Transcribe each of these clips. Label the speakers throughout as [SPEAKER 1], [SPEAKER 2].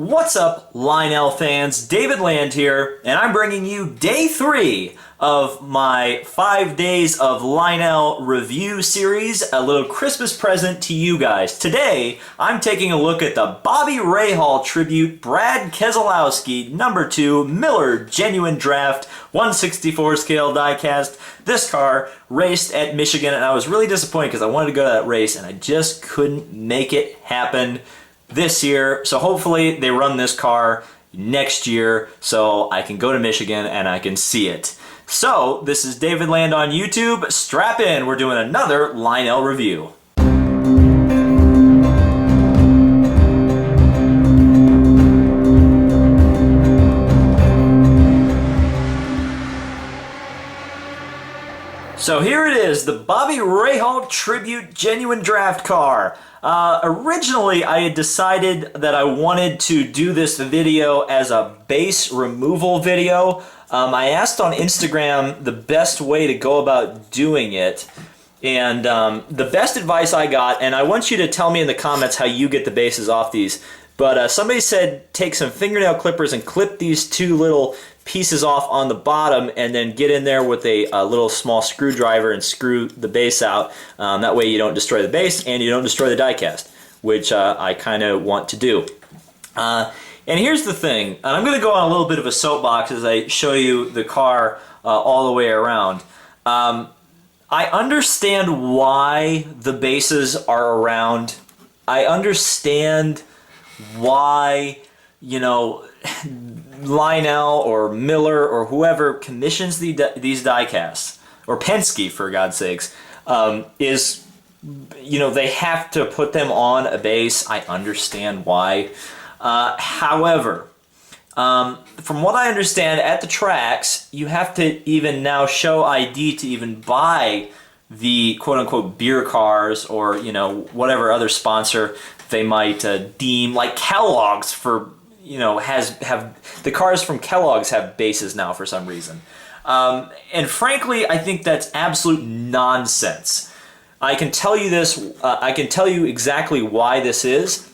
[SPEAKER 1] What's up, Lionel fans? David Land here, and I'm bringing you day 3 of my 5 days of Lionel review series, a little Christmas present to you guys. Today, I'm taking a look at the Robby Rahal tribute Brad Keselowski #2 Miller Genuine Draft 1/64 scale diecast. This car raced at Michigan, and I was really disappointed because I wanted to go to that race, and I just couldn't make it happen this year. So hopefully they run this car next year so I can go to Michigan and I can see it. So this is David Land on YouTube. Strap in, we're doing another Lionel review. So here it is, the Robby Rahal Tribute Genuine Draft car. Originally, I had decided that I wanted to do this video as a base removal video. I asked on Instagram the best way to go about doing it, and the best advice I got, and I want you to tell me in the comments how you get the bases off these, but somebody said take some fingernail clippers and clip these two little pieces off on the bottom and then get in there with a little small screwdriver and screw the base out. That way you don't destroy the base and you don't destroy the diecast, which I kind of want to do. And here's the thing, and I'm going to go on a little bit of a soapbox as I show you the car all the way around. I understand why the bases are around. I understand why, you know, Lionel or Miller or whoever commissions these diecasts, or Penske for God's sakes, is, you know, they have to put them on a base. I understand why. However, from what I understand, at the tracks, you have to even now show ID to even buy the quote-unquote beer cars, or, you know, whatever other sponsor they might deem, like Kellogg's for, you know, have the cars from Kellogg's have bases now for some reason. And frankly, I think that's absolute nonsense. I can tell you this, I can tell you exactly why this is.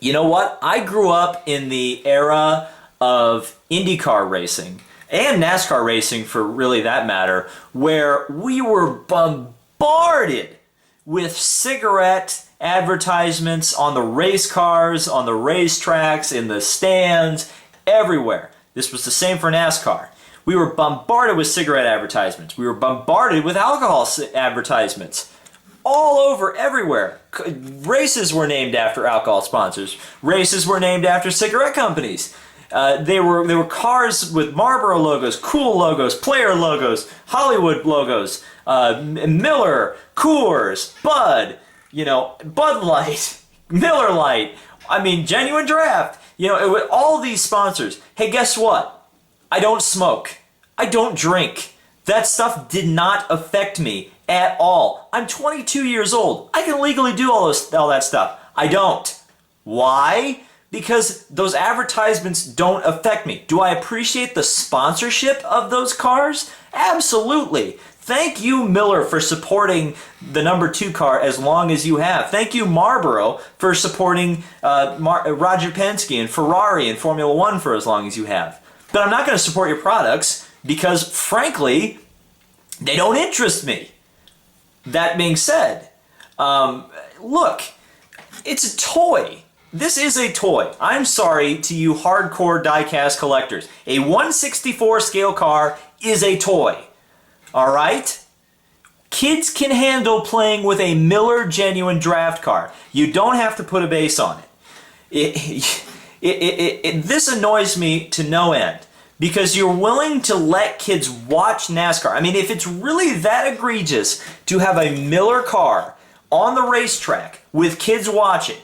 [SPEAKER 1] You know what? I grew up in the era of IndyCar racing, and NASCAR racing for really that matter, where we were bombarded with cigarette advertisements on the race cars, on the racetracks, in the stands, everywhere. This was the same for NASCAR. We were bombarded with cigarette advertisements. We were bombarded with alcohol advertisements. All over, everywhere. Races were named after alcohol sponsors. Races were named after cigarette companies. They were cars with Marlboro logos, Cool logos, Player logos, Hollywood logos, Miller, Coors, Bud, you know, Bud Light, Miller Lite, I mean, Genuine Draft, you know, all these sponsors. Hey, guess what? I don't smoke. I don't drink. That stuff did not affect me at all. I'm 22 years old. I can legally do all that stuff. I don't. Why? Because those advertisements don't affect me. Do I appreciate the sponsorship of those cars? Absolutely. Thank you, Miller, for supporting the #2 car as long as you have. Thank you, Marlboro, for supporting Roger Penske and Ferrari and Formula One for as long as you have. But I'm not going to support your products because, frankly, they don't interest me. That being said, look, it's a toy. This is a toy. I'm sorry to you hardcore diecast collectors. A 1/64 scale car is a toy. All right? Kids can handle playing with a Miller Genuine Draft car. You don't have to put a base on it. This annoys me to no end because you're willing to let kids watch NASCAR. I mean, if it's really that egregious to have a Miller car on the racetrack with kids watching,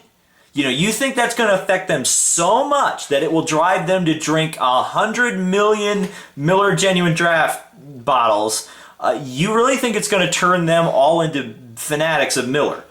[SPEAKER 1] you know, you think that's going to affect them so much that it will drive them to drink 100 million Miller Genuine Draft bottles. You really think it's going to turn them all into fanatics of Miller?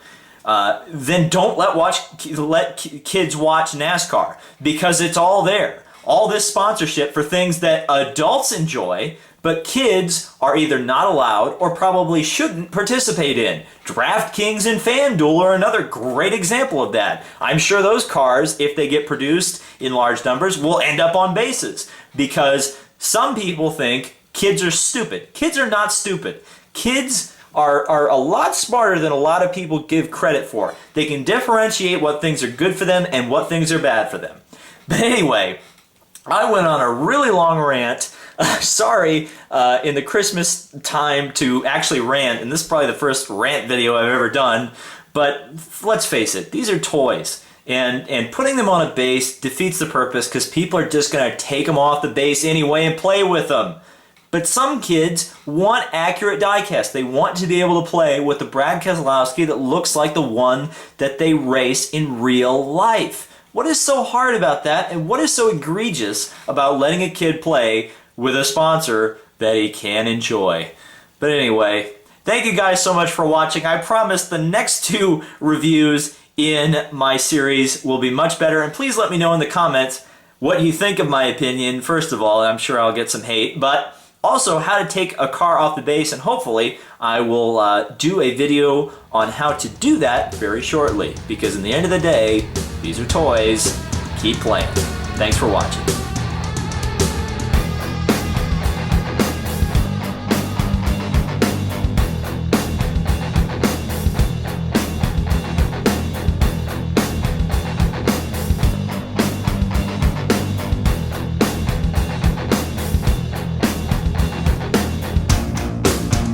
[SPEAKER 1] Then don't let kids watch NASCAR, because it's all there. All this sponsorship for things that adults enjoy, but kids are either not allowed or probably shouldn't participate in. DraftKings and FanDuel are another great example of that. I'm sure those cars, if they get produced in large numbers, will end up on bases because some people think kids are stupid. Kids are not stupid. Kids are a lot smarter than a lot of people give credit for. They can differentiate what things are good for them and what things are bad for them. But anyway, I went on a really long rant. Sorry, in the Christmas time to actually rant, and this is probably the first rant video I've ever done, but let's face it, these are toys. And putting them on a base defeats the purpose because people are just going to take them off the base anyway and play with them. But some kids want accurate diecast. They want to be able to play with the Brad Keselowski that looks like the one that they race in real life. What is so hard about that, and what is so egregious about letting a kid play with a sponsor that he can enjoy? But anyway, thank you guys so much for watching. I promise the next 2 reviews in my series will be much better, and please let me know in the comments what you think of my opinion. First of all, I'm sure I'll get some hate, but also how to take a car off the base, and hopefully I will do a video on how to do that very shortly, because in the end of the day, these are toys. Keep playing. Thanks for watching.